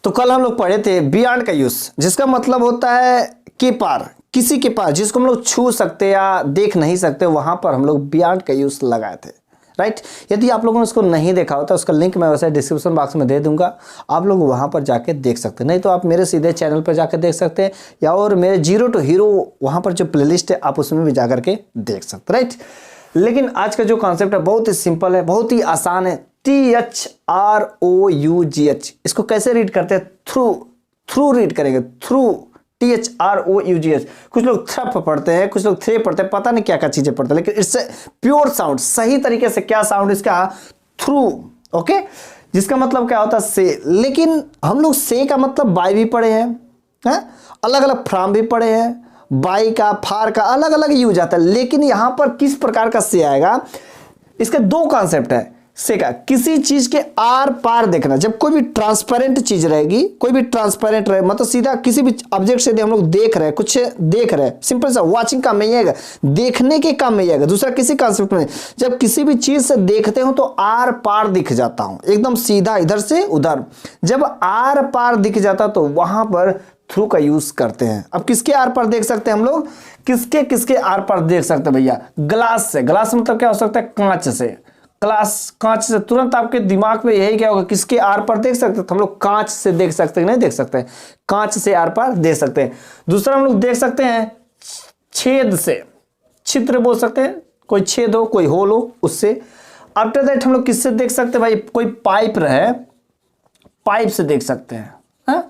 तो कल हम लोग पढ़े थे बियॉन्ड का यूज, जिसका मतलब होता है के पार, किसी के पार, जिसको हम लोग छू सकते या देख नहीं सकते, वहां पर हम लोग बियॉन्ड का यूज लगाए थे। राइट। यदि आप लोगों ने उसको नहीं देखा होता, उसका लिंक मैं वैसे डिस्क्रिप्शन बॉक्स में दे दूंगा, आप लोग वहां पर जाके देख सकते हैं। नहीं तो आप मेरे सीधे चैनल पर जाकर देख सकते हैं, या और मेरे जीरो टू हीरो वहां पर जो प्लेलिस्ट है आप उसमें भी जाकर के देख सकते हैं। राइट। लेकिन आज का जो कॉन्सेप्ट है बहुत ही सिंपल है, बहुत ही आसान है। THROUGH, इसको कैसे रीड करते हैं? थ्रू रीड करेंगे, थ्रू, THROUGH। कुछ लोग थ्रप पढ़ते हैं, कुछ लोग थे पढ़ते हैं, पता नहीं क्या क्या चीजें पढ़ते हैं, लेकिन इससे प्योर साउंड, सही तरीके से क्या साउंड इसका? थ्रू। ओके, जिसका मतलब क्या होता है? से। लेकिन हम लोग से का मतलब बाय भी पढ़े हैं, अलग अलग फ्रॉम भी पढ़े हैं, बाई का, फार का अलग अलग यूज आता है। लेकिन यहां पर किस प्रकार का से आएगा, इसके दो कॉन्सेप्ट है से का। किसी चीज के आर पार देखना, जब कोई भी ट्रांसपेरेंट चीज रहेगी, कोई भी ट्रांसपेरेंट रहे, मतलब सीधा किसी भी ऑब्जेक्ट से हम लोग देख रहे हैं, कुछ देख रहे हैं, सिंपल सा वॉचिंग काम में ही आएगा, देखने के काम में ही आएगा, दूसरा किसी कॉन्सेप्ट में। जब किसी भी चीज से देखते हो तो आर पार दिख जाता हूं, एकदम सीधा इधर से उधर। जब आर पार दिख जाता तो वहां पर थ्रू का यूज करते हैं। अब किसके आर पार देख सकते हैं हम लोग? किसके आर पार देख सकते हैं भैया? ग्लास से। ग्लास मतलब क्या हो सकता है? कांच से। कांच से तुरंत आपके दिमाग में यही क्या होगा? किसके आर पार देख सकते हैं? तो हम लोग कांच से देख सकते हैं, नहीं देख सकते हैं, कांच से आर पार देख सकते हैं। दूसरा हम लोग देख सकते हैं छेद से, छिद्र बोल सकते हैं, कोई छेद हो, कोई होल हो, उससे। आफ्टर दैट हम लोग किससे देख सकते हैं भाई? कोई पाइप रहे, पाइप से देख सकते हैं, हा?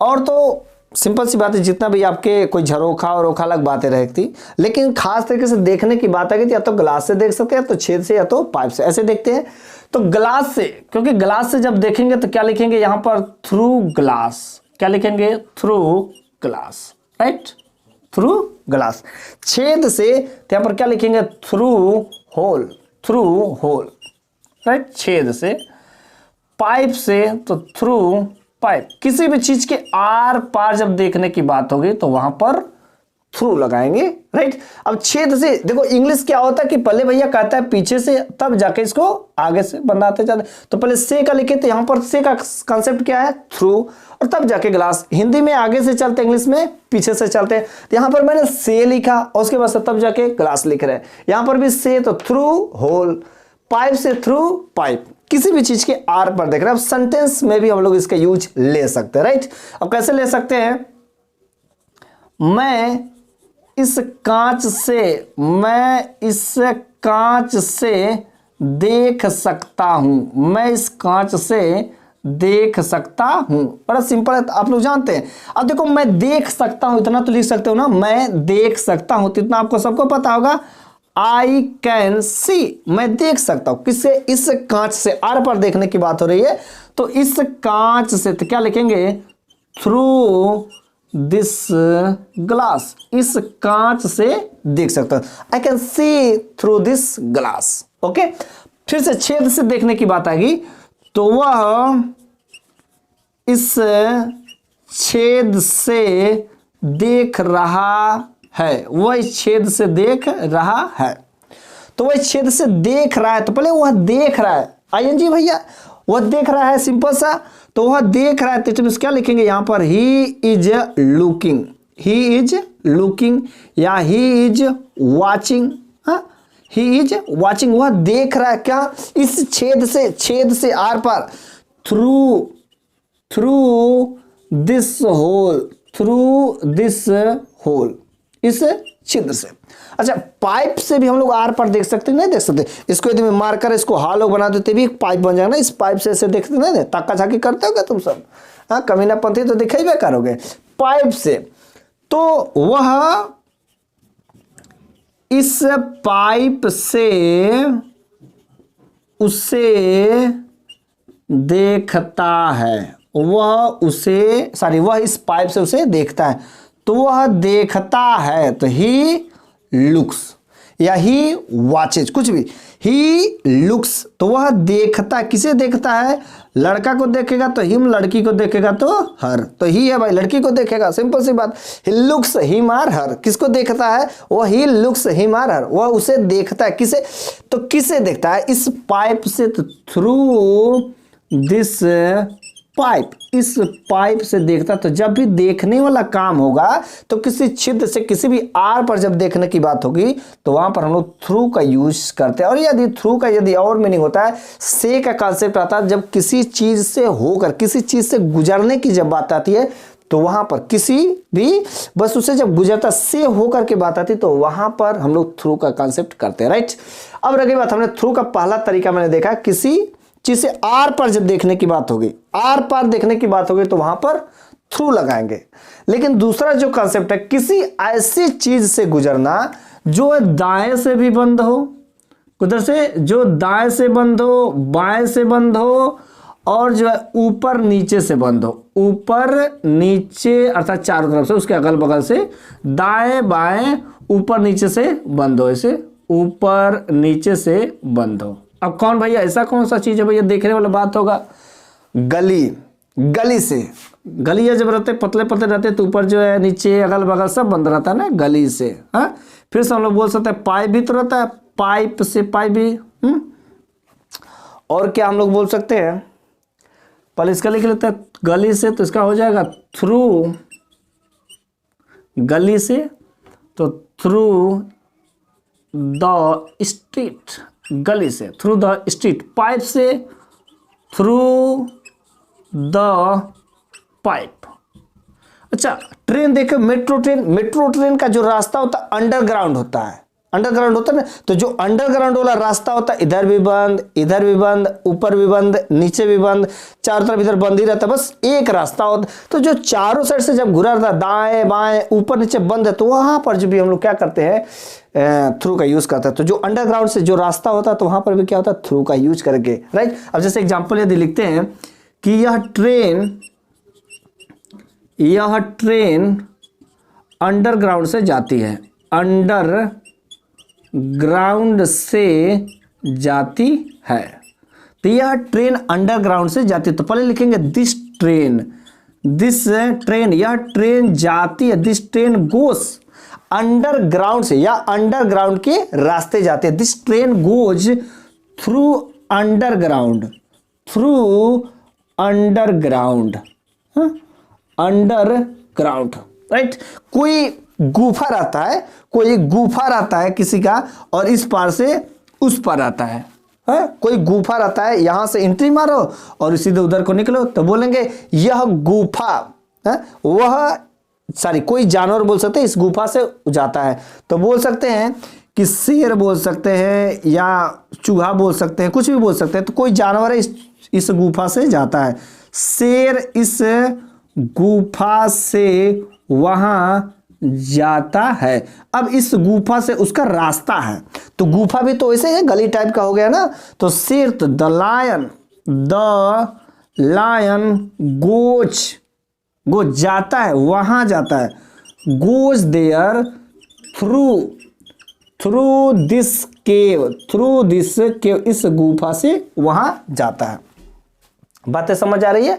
और तो सिंपल सी बात है, जितना भी आपके कोई झरोखा और ओखा अलग बातें रहती, लेकिन खास तरीके से देखने की बात है कि या तो ग्लास से देख सकते हैं, या तो छेद से, या तो पाइप से, ऐसे देखते हैं। तो ग्लास से, क्योंकि ग्लास से जब देखेंगे तो क्या लिखेंगे यहां पर? Through glass. क्या लिखेंगे? Through glass. Right, through glass. छेद से तो यहां पर क्या लिखेंगे? Through hole, through hole. Right, छेद से। पाइप से तो थ्रू पाइप। किसी भी चीज के आर पार जब देखने की बात होगी तो वहां पर थ्रू लगाएंगे। राइट। अब छेद से देखो, इंग्लिश क्या होता है कि पहले भैया कहता है पीछे से, तब जाके इसको आगे से बनाते जाते। तो पहले से का लिखे, तो यहां पर से का कॉन्सेप्ट क्या है? थ्रू, और तब जाके ग्लास। हिंदी में आगे से चलते, इंग्लिश में पीछे से चलते हैं। तो यहां पर मैंने से लिखा और उसके बाद तब जाके ग्लास लिख रहे हैं। यहां पर भी से तो थ्रू होल, पाइप से थ्रू पाइप। किसी भी चीज के आर पर देख रहे हैं। अब सेंटेंस में भी हम लोग इसका यूज ले सकते हैं। राइट। अब कैसे ले सकते हैं? मैं इस कांच से देख सकता हूं। मैं इस कांच से देख सकता हूं। बड़ा सिंपल है, आप लोग जानते हैं। अब देखो, मैं देख सकता हूं, इतना तो लिख सकते हो ना, मैं देख सकता हूं, तो इतना आपको सबको पता होगा। आई कैन सी, मैं देख सकता हूं। किससे? इस कांच से। आर पर देखने की बात हो रही है, तो इस कांच से तो क्या लिखेंगे? Through this glass. इस कांच से देख सकता हूं, I can see through this glass. Okay. फिर से छेद से देखने की बात आएगी, तो वह इस छेद से देख रहा है। वह इस छेद से देख रहा है, तो वह छेद से देख रहा है, तो पहले वह देख रहा है, आईएनजी भैया, वह देख रहा है, सिंपल सा। तो वह देख रहा है, तो क्या लिखेंगे यहां पर? He is looking, he is looking, या he is watching. He is watching, वह देख रहा है क्या? इस छेद से आर पार, through this hole, through this hole, इस छिद्र से। अच्छा, पाइप से भी हम लोग आर पर देख सकते हैं, नहीं देख सकते? इसको यदि मैं मारकर इसको हालो बना देते भी एक पाइप बन जाएगा ना। इस पाइप से ऐसे देखते नहीं, ताका झाकी करते हो क्या तुम सब? हाँ, कमीनापंथी तो दिखाई भी करोगे। पाइप से तो वह इस पाइप से उसे देखता है। वह इस पाइप से उसे देखता है, तो वह देखता है, तो ही लुक्स, या ही वॉचेज, कुछ भी। ही लुक्स, तो वह देखता है। किसे देखता है? लड़का को देखेगा तो हिम, लड़की को देखेगा तो हर। तो ही है भाई, लड़की को देखेगा, सिंपल सी बात। ही लुक्स हिम आर हर। किसको देखता है? वह ही लुक्स हिम आर हर, वह उसे देखता है। किसे? तो किसे देखता है? इस पाइप से, तो थ्रू दिस पाइप, इस पाइप से देखता। तो जब भी देखने वाला काम होगा तो किसी छिद्र से किसी भी आर पर जब देखने की बात होगी तो वहां पर हम लोग थ्रू का यूज करते हैं। और यदि थ्रू का यदि और मीनिंग होता है, से का कॉन्सेप्ट आता है जब किसी चीज से होकर, किसी चीज से गुजरने की जब बात आती है तो वहां पर किसी भी बस उससे जब गुजरता से होकर के बात आती तो वहां पर हम लोग थ्रू का कॉन्सेप्ट करते हैं, राइट। अब रही बात, हमने थ्रू का पहला तरीका मैंने देखा, किसी चीज से आर पर जब देखने की बात होगी, आर पार देखने की बात होगी तो वहां पर थ्रू लगाएंगे। लेकिन दूसरा जो कॉन्सेप्ट है, किसी ऐसी चीज से गुजरना जो दाएं से भी बंद हो, उधर से जो दाएं से बंद हो, बाएं से बंद हो, और जो है ऊपर नीचे से बंद हो, ऊपर नीचे अर्थात चारों तरफ से, उसके अगल बगल से, दाएं बाएं ऊपर नीचे से बंद हो, ऐसे ऊपर नीचे से बंद हो। अब कौन भैया, ऐसा कौन सा चीज है भैया देखने वाला बात होगा? गली, गली से, गली जब रहते पतले पतले रहते तो ऊपर जो है नीचे अगल बगल सब बंद रहता है ना, गली से। हाँ, फिर से हम लोग बोल सकते हैं पाइप भी तो रहता है, पाइप से पाइप भी। और क्या हम लोग बोल सकते हैं, पहले इसका लिख लेते हैं गली से, तो इसका हो जाएगा थ्रू, गली से तो थ्रू द स्ट्रीट, गली से थ्रू द स्ट्रीट, पाइप से थ्रू द पाइप। अच्छा, ट्रेन देखो, मेट्रो ट्रेन, मेट्रो ट्रेन का जो रास्ता होता है अंडरग्राउंड होता है, अंडरग्राउंड होता है ना, तो जो अंडरग्राउंड वाला रास्ता होता है इधर भी बंद, इधर भी बंद, ऊपर भी बंद, नीचे भी बंद, चारों तरफ इधर बंद ही रहता है, बस एक रास्ता होता। तो जो चारों साइड से जब घुरा रहता है, दाएं बाएं ऊपर नीचे बंद है, तो वहां पर जो भी हम लोग क्या करते हैं, थ्रू का यूज करता है। तो जो अंडरग्राउंड से जो रास्ता होता है तो वहां पर भी क्या होता है, थ्रू का यूज करके, राइट। अब जैसे एग्जाम्पल यदि लिखते हैं कि यह ट्रेन अंडरग्राउंड से जाती है, अंडरग्राउंड से जाती है, तो यह ट्रेन अंडरग्राउंड से जाती है। तो पहले लिखेंगे दिस ट्रेन, यह ट्रेन जाती है, दिस ट्रेन गोस अंडरग्राउंड से, या अंडरग्राउंड के रास्ते जाते हैं, this train goes through underground, underground, right. कोई गुफा रहता है किसी का, और इस पार से उस पार आता है, कोई गुफा रहता है, यहां से एंट्री मारो और सीधे उधर को निकलो, तो बोलेंगे यह गुफा, कोई जानवर बोल सकते हैं इस गुफा से जाता है, तो बोल सकते हैं कि शेर बोल सकते हैं या चूहा बोल सकते हैं, कुछ भी बोल सकते हैं। तो कोई जानवर है इस गुफा से जाता है, शेर इस गुफा से वहां जाता है। अब इस गुफा से उसका रास्ता है, तो गुफा भी तो ऐसे है, गली टाइप का हो गया ना। तो शेर, तो द लायन गोज जाता है, वहां जाता है, goes there through this cave, इस गुफा से वहां जाता है। बातें समझ आ रही है?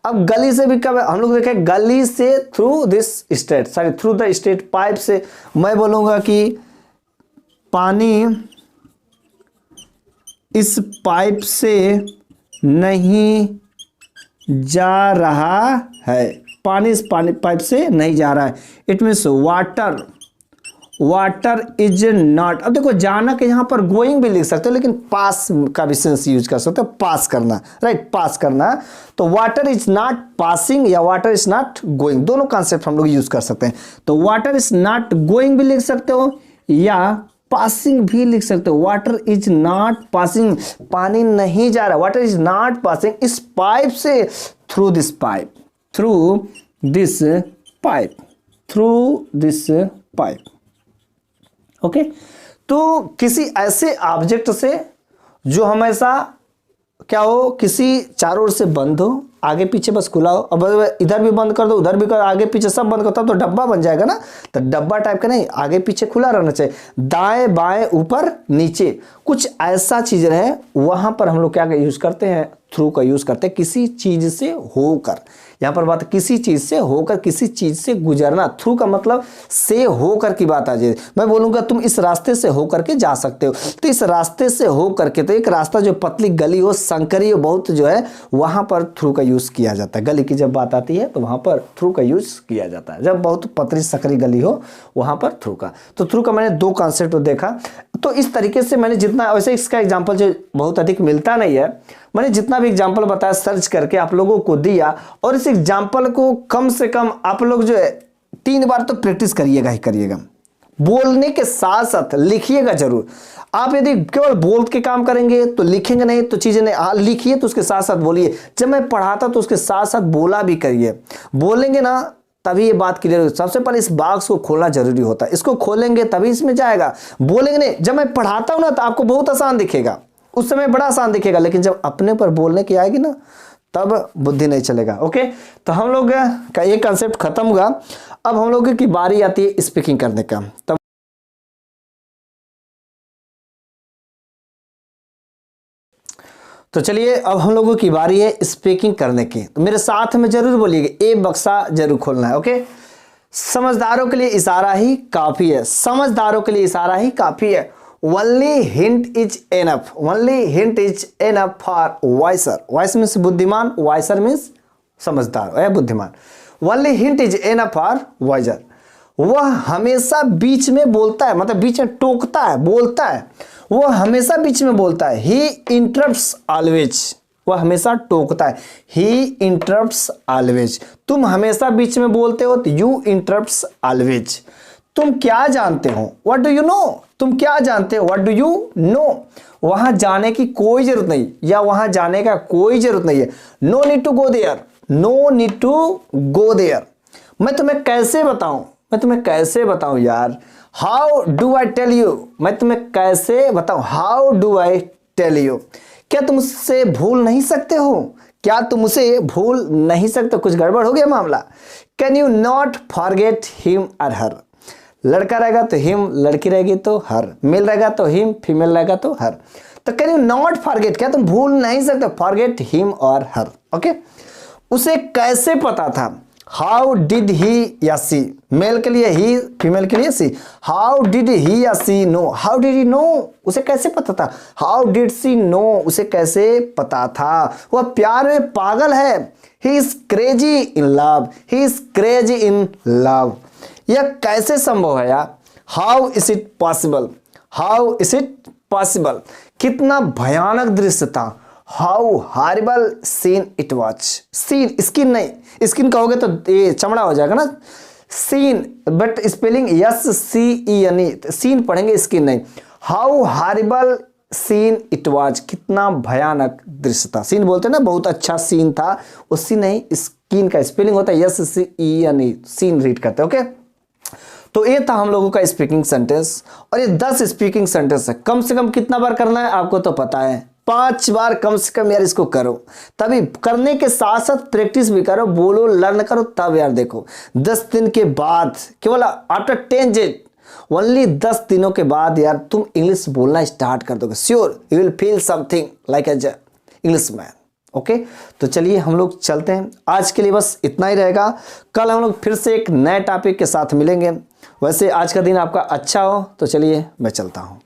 अब गली से भी कब हम लोग देखें, गली से through this state, through the state, pipe से मैं बोलूंगा कि पानी इस पाइप से नहीं जा रहा है, पानी इस पाइप से नहीं जा रहा है। It means water is not. अब देखो, जाना के यहाँ पर गोइंग भी लिख सकते हो, लेकिन पास का भी सेंस यूज कर सकते हो, पास करना, राइट, पास करना। तो वाटर इज नॉट पासिंग या वाटर इज नॉट गोइंग, दोनों कॉन्सेप्ट हम लोग यूज कर सकते हैं। तो वाटर इज नॉट गोइंग भी लिख सकते हो या पासिंग भी लिख सकते हो। वाटर इज नॉट पासिंग, पानी नहीं जा रहा, वाटर इज नॉट पासिंग इस पाइप से, थ्रू दिस पाइप, ओके। तो किसी ऐसे ऑब्जेक्ट से जो हमेशा क्या हो, किसी चारों ओर से बंद हो, आगे पीछे बस खुला हो, अब इधर भी बंद कर दो, उधर भी कर, आगे पीछे सब बंद करता तो डब्बा बन जाएगा ना। तो डब्बा टाइप का नहीं, आगे पीछे खुला रहना चाहिए, दाएं बाएं ऊपर नीचे, कुछ ऐसा चीज रहे, वहां पर हम लोग क्या यूज करते हैं, थ्रू का यूज करते हैं, किसी चीज से होकर। यहां पर बात किसी चीज से होकर, किसी चीज से गुजरना। थ्रू का मतलब से होकर की बात आ जाए। मैं बोलूंगा तुम इस रास्ते से होकर के जा सकते हो, तो इस रास्ते से होकर के, तो एक रास्ता जो पतली गली हो, संकरी हो बहुत जो है, वहां पर थ्रू का यूज किया जाता है। गली की जब बात आती है तो वहां पर थ्रू का यूज किया जाता है। जब बहुत पतली संकरी गली हो वहां पर थ्रू का। तो थ्रू का मैंने दो कॉन्सेप्ट देखा। तो इस तरीके से मैंने जितना, वैसे इसका एग्जाम्पल जो बहुत अधिक मिलता नहीं है, मैंने जितना भी एग्जाम्पल बताया सर्च करके आप लोगों को दिया, और इस एग्जाम्पल को कम से कम आप लोग जो है 3 बार तो प्रैक्टिस करिएगा ही करिएगा। बोलने के साथ साथ लिखिएगा जरूर। आप यदि केवल बोल के काम करेंगे तो लिखेंगे नहीं तो चीजें नहीं। हाँ लिखिए तो उसके साथ साथ बोलिए। जब मैं पढ़ाता तो उसके साथ साथ बोला भी करिए। बोलेंगे ना तभी ये बात क्लियर होगी। सबसे पहले इस बॉक्स को खोलना जरूरी होता है, इसको खोलेंगे तभी इसमें जाएगा। बोलेंगे नहीं, जब मैं पढ़ाता हूं ना तो आपको बहुत आसान दिखेगा, उस समय बड़ा आसान दिखेगा, लेकिन जब अपने पर बोलने की आएगी ना तब बुद्धि नहीं चलेगा। ओके, तो हम लोग का ये कंसेप्ट खत्म हुआ। अब हम लोगों की बारी आती है स्पीकिंग करने का। तब तो चलिए अब हम लोगों की बारी है स्पीकिंग करने की। तो मेरे साथ में जरूर बोलिएगा, ए बक्सा जरूर खोलना है। ओके, समझदारों के लिए इशारा ही काफी है। समझदारों के लिए इशारा ही काफी है। Only hint is enough. Only hint is enough for wiser. Wise means बुद्धिमान, wiser means समझदार या बुद्धिमान। Only hint is enough for wiser. वह हमेशा बीच में बोलता है, मतलब बीच में टोकता है, बोलता है। वह हमेशा बीच में बोलता है। He interrupts always. वह हमेशा टोकता है। He interrupts always. तुम हमेशा बीच में बोलते हो तो you interrupts always. तुम क्या जानते हो? What do you know? तुम क्या जानते हो? What do you know? वहां जाने की कोई जरूरत नहीं, या वहां जाने का कोई जरूरत नहीं है। No need to go there. No need to go there. मैं तुम्हें कैसे बताऊं? मैं तुम्हें कैसे बताऊं यार? How do I tell you? मैं तुम्हें कैसे बताऊं? How do I tell you? क्या तुम उससे भूल नहीं सकते हो? क्या तुम उसे भूल नहीं सकते? कुछ गड़बड़ हो गया मामला। Can you not forget him or her? लड़का रहेगा तो हिम, लड़की रहेगी तो हर, मेल रहेगा तो हिम, फीमेल रहेगा तो हर। तो कैन यू नॉट फॉरगेट, क्या तुम भूल नहीं सकते? फॉरगेट हिम और हर। ओके, उसे कैसे पता था? हाउ डिड ही या सी, मेल के लिए ही, फीमेल के लिए सी। हाउ डिड ही या she know? How did he know? उसे कैसे पता था? How did she know? उसे कैसे पता था? वह प्यार में पागल है। He is crazy in love. He is crazy in love. यह कैसे संभव है यार? How is it possible? How is it possible? कितना भयानक दृश्य था। How horrible scene it was. Scene, skin नहीं, स्किन कहोगे तो ये चमड़ा हो जाएगा ना। Scene, but spelling SCENE, scene पढ़ेंगे स्किन नहीं। How horrible scene it was. कितना भयानक दृश्य था। सीन बोलते हैं ना, बहुत अच्छा सीन था। वो सीन नहीं, स्किन का स्पेलिंग होता है SCENE, सीन रीड करते। ओके, तो ये था हम लोगों का स्पीकिंग सेंटेंस, और ये 10 स्पीकिंग सेंटेंस है। कम से कम कितना बार करना है आपको तो पता है, 5 बार कम से कम यार इसको करो। तभी करने के साथ साथ प्रैक्टिस भी करो, बोलो, लर्न करो, तब यार देखो 10 दिन के बाद, केवल आफ्टर 10 डेज, ओनली 10 दिनों के बाद यार तुम इंग्लिश बोलना स्टार्ट कर दोगे। Sure you will feel something like as English man. Okay, तो चलिए हम लोग चलते हैं। आज के लिए बस इतना ही रहेगा। कल हम लोग फिर से एक नए टॉपिक के साथ मिलेंगे। वैसे आज का दिन आपका अच्छा हो, तो चलिए मैं चलता हूँ।